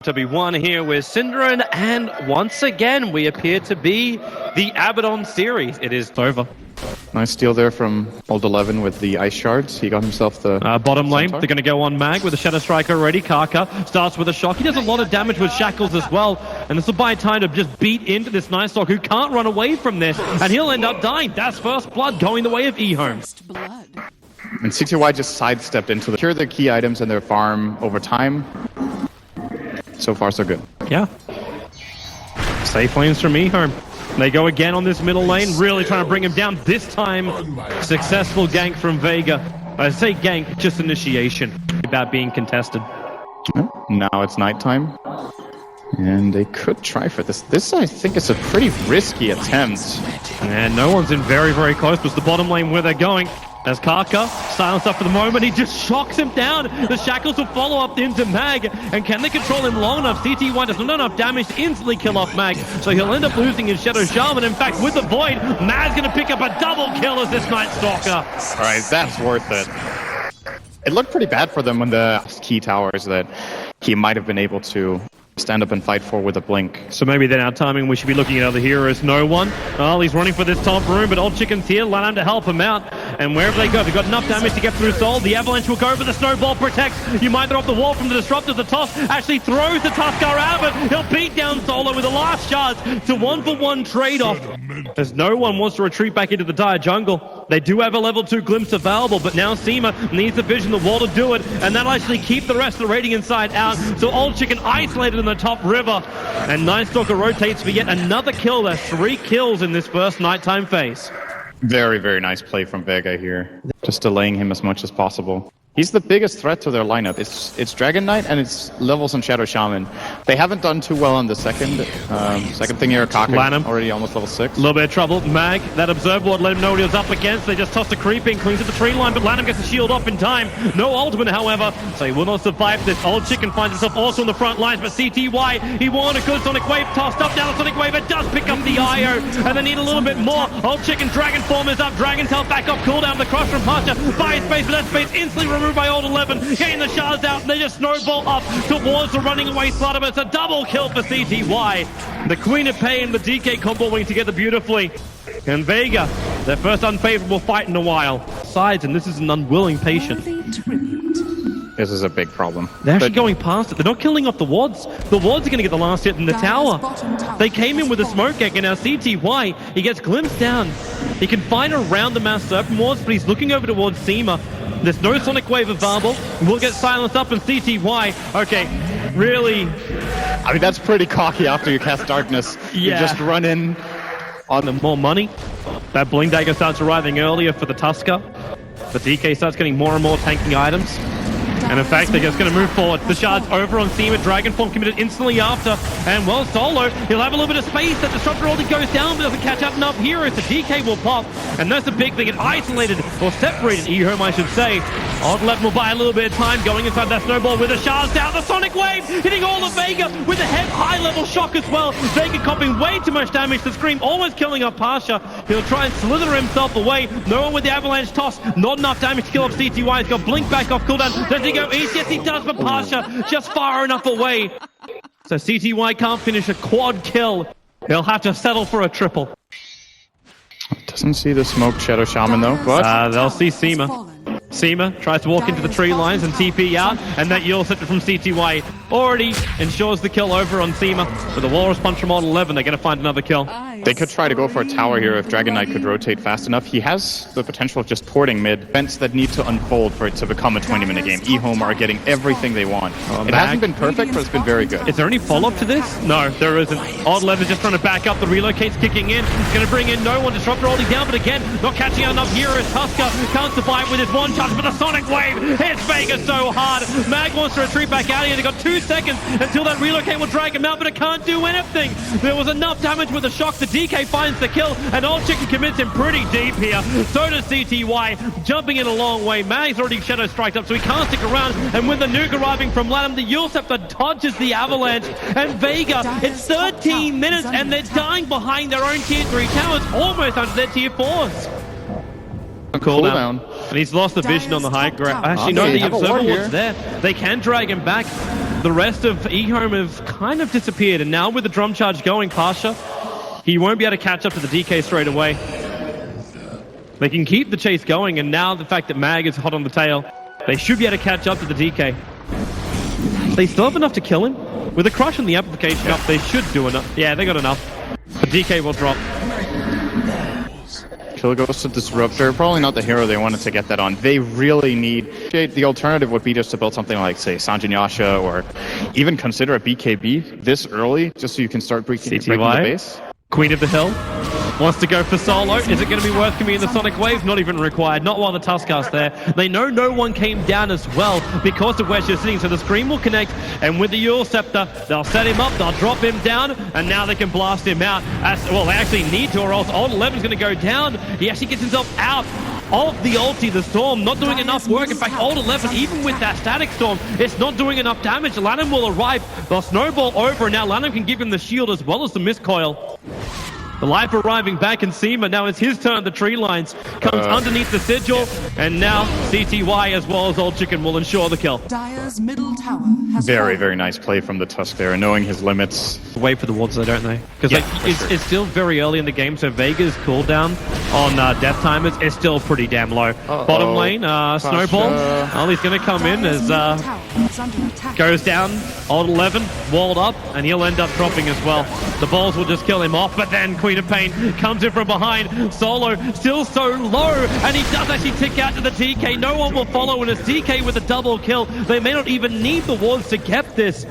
to be won here with Syndron, and once again we appear to be the Abaddon series. It is over. Nice steal there from Old 11 with the ice shards. He got himself the bottom lane. Centaur. They're going to go on Mag with a Shadow Strike already. Kaka starts with a shock. He does a lot of damage with Shackles as well, and this will buy time to just beat into this Night Stalker who can't run away from this, and he'll end up dying. That's first blood going the way of EHOME. And CTY just sidestepped into cure their key items and their farm over time. So far, so good. Yeah. Safe lanes from EHOME. They go again on this middle lane, really trying to bring him down. This time, successful gank from Vega. I say gank, just initiation. About being contested. Now it's nighttime. And they could try for this. This, I think, is a pretty risky attempt. And no one's in very, very close. It's the bottom lane where they're going. As Kaka, silence up for the moment, he just shocks him down. The Shackles will follow up into Mag, and can they control him long enough? CT1 does not enough damage to instantly kill off Mag, so he'll end up losing his Shadow Shaman. In fact, with the Void, Mag's gonna pick up a double kill as this Night Stalker. Alright, that's worth it. It looked pretty bad for them when the key towers that he might have been able to stand up and fight for with a blink. So maybe then our timing, we should be looking at other heroes. No one. Oh, he's running for this top room, but Old Chicken's here. Allow him to help him out. And wherever they go, they've got enough damage to get through Soul. The Avalanche will go, but the Snowball protects. You might throw off the wall from the Disruptor. The toss actually throws the Tuskar out of it. He'll beat down Solo with the last shards to 1-for-1 trade-off. As no one wants to retreat back into the dire jungle. They do have a level 2 glimpse available, but now Seema needs the vision, the wall to do it, and that'll actually keep the rest of the Radiant side out. So Old Chicken isolated in the top river, and Night Stalker rotates for yet another kill. There's 3 kills in this first nighttime phase. Very, very nice play from Vega here. Just delaying him as much as possible. He's the biggest threat to their lineup. It's Dragon Knight and it's levels on Shadow Shaman. They haven't done too well on the second thing here. Kaka already almost level 6. A little bit of trouble. Mag, that Observer Ward let him know what he was up against. They just tossed a creeping, cleans up the tree line, but Lanham gets the shield off in time. No ultimate, however, so he will not survive this. Old Chicken finds himself also on the front lines, but CTY, he wanted a good Sonic Wave tossed up. Down the Sonic Wave, it does pick up the IO, and they need a little bit more. Old Chicken Dragon Form is up. Dragon's health back up. Cooldown the cross from Pasha. Buy space, but that space instantly removed by Old 11. Getting the shards out, and they just snowball up towards the running away Slaughter, but it's a double kill for CTY. The Queen of Pain, the DK combo working together beautifully. And Vega, their first unfavorable fight in a while. Sides, and this is an unwilling patient. This is a big problem. They're actually going past it. They're not killing off the wards. The wards are going to get the last hit in the tower. They came in with a smoke gank, and now CTY, he gets glimpsed down. He can find around the Mass Serpent wards, but he's looking over towards Seema. There's no Sonic Wave available. We'll get silenced up, and CTY, okay, really. I mean, that's pretty cocky after you cast Darkness. Yeah. You just run in on the more money. That Bling Dagger starts arriving earlier for the Tuskar. The DK starts getting more and more tanking items. And in fact, they're just going to move forward. The shard's over on Seema. Dragon Form committed instantly after. And well, Solo, he'll have a little bit of space. That Disruptor only goes down, but doesn't catch up enough heroes. The DK will pop. And that's the big thing. It isolated, or separated EHOME, I should say. Odd 11 will buy a little bit of time going inside that snowball with the shards down. The Sonic Wave hitting all of Vega with a high-level shock as well. Vega copying way too much damage. The Scream almost killing up Pasha. He'll try and slither himself away. No one with the Avalanche toss. Not enough damage to kill off CTY. He's got Blink back off cooldown. Does he go east? Yes, he does, but Pasha just far enough away. So CTY can't finish a quad kill. He'll have to settle for a triple. Doesn't see the smoked Shadow Shaman though, but they'll see Seema. Seema tries to walk into the tree lines and TP out, and that Yule Scepter from CTY already ensures the kill over on Seema. With the Walrus Punch from Old 11, they're going to find another kill. They could try to go for a tower here if Dragon Knight could rotate fast enough. He has the potential of just porting mid. Events that need to unfold for it to become a 20-minute game. EHOME are getting everything they want. It hasn't been perfect, but it's been very good. Is there any follow-up to this? No, there isn't. Odd 11 is just trying to back up. The relocate's kicking in. It's going to bring in no one. Disruptor holding down, but again, not catching out enough heroes. Tuskar can't survive with his one touch, but the Sonic Wave hits Vega so hard. Mag wants to retreat back out here. They've got 2 seconds until that relocate will drag him out, but it can't do anything. There was enough damage with the shock. The DK finds the kill, and Old Chicken commits him pretty deep here. So does CTY, jumping in a long way. Mag's already Shadow Striked up, so he can't stick around. And with the nuke arriving from Lanham, the Yule Scepter dodges the Avalanche. And Vega, it's 13 minutes, and they're dying behind their own tier 3 towers, almost under their tier 4s. Cooldown. And he's lost the vision on the high ground. Actually, no, the Observer Ward's there. They can drag him back. the rest of EHOME have kind of disappeared, and now with the drum charge going, Pasha, he won't be able to catch up to the DK straight away. They can keep the chase going, and now the fact that Mag is hot on the tail, they should be able to catch up to the DK. They still have enough to kill him. With the crush and the amplification up, they should do enough. Yeah, they got enough. The DK will drop. Kill goes to Disruptor. Probably not the hero they wanted to get that on. They really need... The alternative would be just to build something like, say, Sanjin Yasha, or even consider a BKB this early, just so you can start breaking the base. Queen of the Hill wants to go for solo. Is it going to be worth coming in the Sonic Wave? Not even required. Not while the Tuskkar's there. They know no one came down as well because of where she's sitting. So the Scream will connect, and with the Eul Scepter, they'll set him up, they'll drop him down, and now they can blast him out. Well, they actually need to, or else Old 11's going to go down. He actually gets himself out of the ulti. The Storm not doing enough work. In fact, Old 11, even with that Static Storm, it's not doing enough damage. Lanham will arrive. They'll snowball over, and now Lanham can give him the shield as well as the Miscoil. The Life arriving back in Seema. Now it's his turn. The tree lines comes underneath the sigil, and now CTY as well as Old Chicken will ensure the kill. Dire's middle tower has very nice play from the Tusk there, knowing his limits. Wait for the wards though, don't they? Because it's still very early in the game, so Vega's cooldown on death timers is still pretty damn low. Bottom lane, Snowball. Ollie's going to come in as goes down. Old 11 walled up, and he'll end up dropping as well. The balls will just kill him off, but then Queen of Pain comes in from behind. Solo still so low, and he does actually tick out to the TK. No one will follow, and it's TK with a double kill. They may not even need the wards to get this.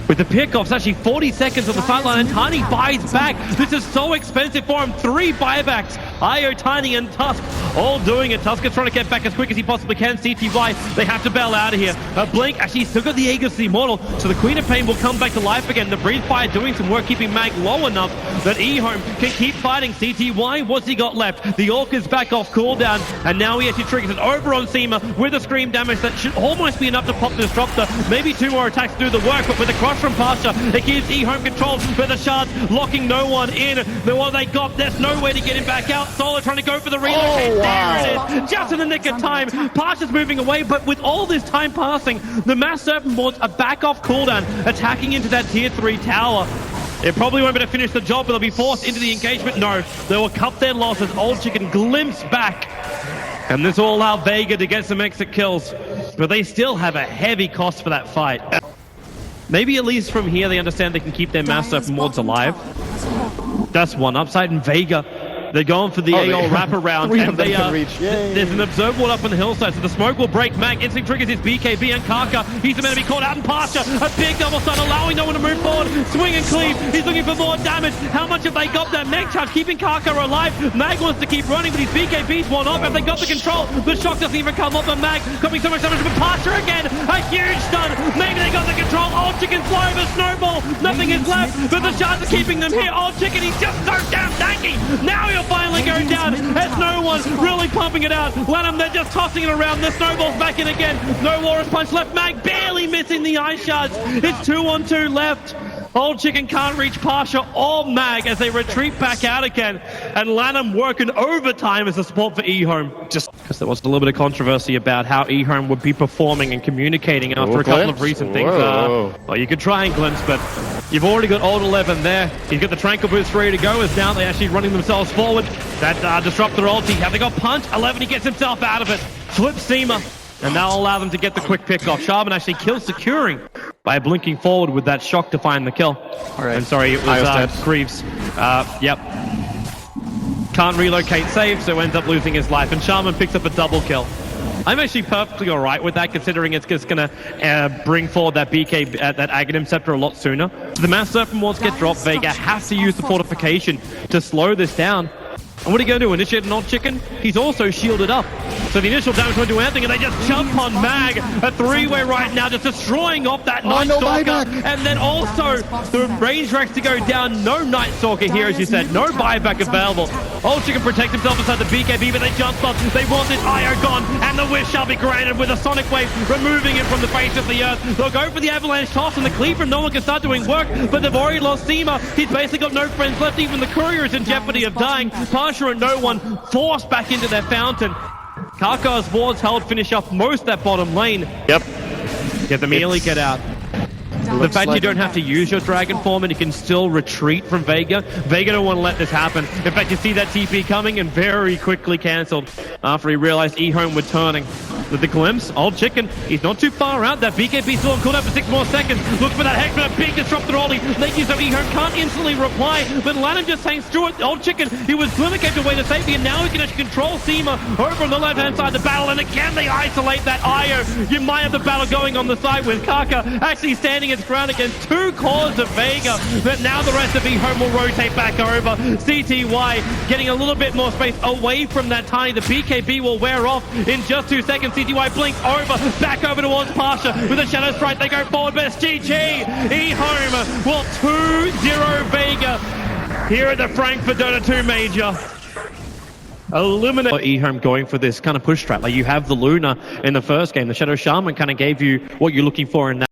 With the pickoffs, actually 40 seconds on the sideline, and Tiny buys back. This is so expensive for him. 3 buybacks. IO, Tiny, and Tusk all doing it. Tusk is trying to get back as quick as he possibly can. CTY, they have to bail out of here. Blink, actually, still got the Aegis Immortal, so the Queen of Pain will come back to life again. The Breathe Fire doing some work, keeping Mag low enough that EHOME can keep fighting. CTY, what's he got left? The Orc is back off cooldown, and now he actually triggers it over on Seema with a Scream damage that should almost be enough to pop the Disruptor. Maybe 2 more attacks to do the work, but with the cross from Pasha, it gives EHOME control, but the shards locking no one in. What they got, there's no way to get him back out. Solo trying to go for the relocate. There it is, just in the nick of time. Pasha's moving away, but with all this time passing, the Mass Serpent Boards are back off cooldown, attacking into that tier 3 tower. It probably won't be able to finish the job, but they'll be forced into the engagement. No, they will cut their losses. Old Chicken glimpse back, and this will allow Vega to get some exit kills, but they still have a heavy cost for that fight. Maybe at least from here they understand they can keep their Mass Serpent Wards alive. That's one upside. And Vega, they're going for the AO wraparound, and there's an Observe Ward up on the hillside, so the smoke will break. Mag instant triggers his BKB, and Kaka, he's the man to be caught out, and Pasha, a big double stun, allowing no one to move forward. Swing and cleave, he's looking for more damage. How much have they got there? Meg charge keeping Kaka alive. Mag wants to keep running, but his BKB's one off. Have they got the control? The shock doesn't even come off, and Mag coming so much damage, but Pasha again, a huge stun. Maybe they got the control. Old Chicken's slow, the snowball, nothing is left, but the shards are keeping them here. Old Chicken, he's just so damn tanky. Now he'll finally go down. There's no one really pumping it out. Lanham, they're just tossing it around. The snowball's back in again. No Walrus Punch left. Mag barely missing the ice shards. It's 2-on-2 left. Old Chicken can't reach Pasha or Mag as they retreat back out again. And Lanham working overtime as a support for EHOME. Just because there was a little bit of controversy about how EHOME would be performing and communicating after a couple of recent things. Well, you could try and glimpse, but you've already got Old 11 there. He's got the Tranquil Boost ready to go, as now they're actually running themselves forward. That Disruptor ulti. Have they got Punch? 11, he gets himself out of it. Flips Seema. And that'll allow them to get the quick pick off. Sharman actually kills Securing by blinking forward with that shock to find the kill. I'm sorry, it was Greaves. Yep. Can't relocate save, so ends up losing his life. And Sharman picks up a double kill. I'm actually perfectly alright with that, considering it's just going to bring forward that BK, that Aghanim Scepter a lot sooner. The Mass Serpent Wards get dropped. Vega has to use the fortification to slow this down. And what are you going to do? Initiate an Old Chicken? He's also shielded up. So the initial damage won't do anything, and they just jump on Mag. A 3-way right now, just destroying off that Night Stalker. And then also the range racks to go down. No Night Stalker here, as you said. No buyback available. Old Chicken protects himself inside the BKB, but they jump up. They want this IO gone, and the wish shall be granted with a Sonic Wave removing him from the face of the earth. They'll go for the Avalanche Toss, and the cleave from no one can start doing work, but they've already lost Seema. He's basically got no friends left. Even the Courier is in jeopardy of dying. Pasha and no one forced back into their fountain. Kaka's wards held finish off most of that bottom lane. Yep. Get the melee, get out. The fact you don't have to use your Dragon Form and you can still retreat from Vega. Vega don't want to let this happen. In fact, you see that TP coming and very quickly cancelled after he realized EHOME were turning. With the glimpse, Old Chicken, he's not too far out. That BKB still on cooldown for 6 more seconds. Look for that Hex, but a big disruptor early. Making so EHOME can't instantly reply, but Lanham just hangs through it. Old Chicken, he was glimmer-kept away to safety, and now he can actually control Seema over on the left-hand side of the battle, and again they isolate that IO. You might have the battle going on the side with Kaka actually standing its ground against 2 cores of Vega, but now the rest of EHOME will rotate back over. CTY getting a little bit more space away from that Tiny. The BKB will wear off in just 2 seconds. CTY blinks over, back over towards Pasha with a Shadow Strike. They go forward, but it's GG. EHOME will 2-0 Vega here at the Frankfurt Dota 2 Major. Eliminate EHOME going for this kind of push strat. Like you have the Luna in the first game. The Shadow Shaman kind of gave you what you're looking for in that.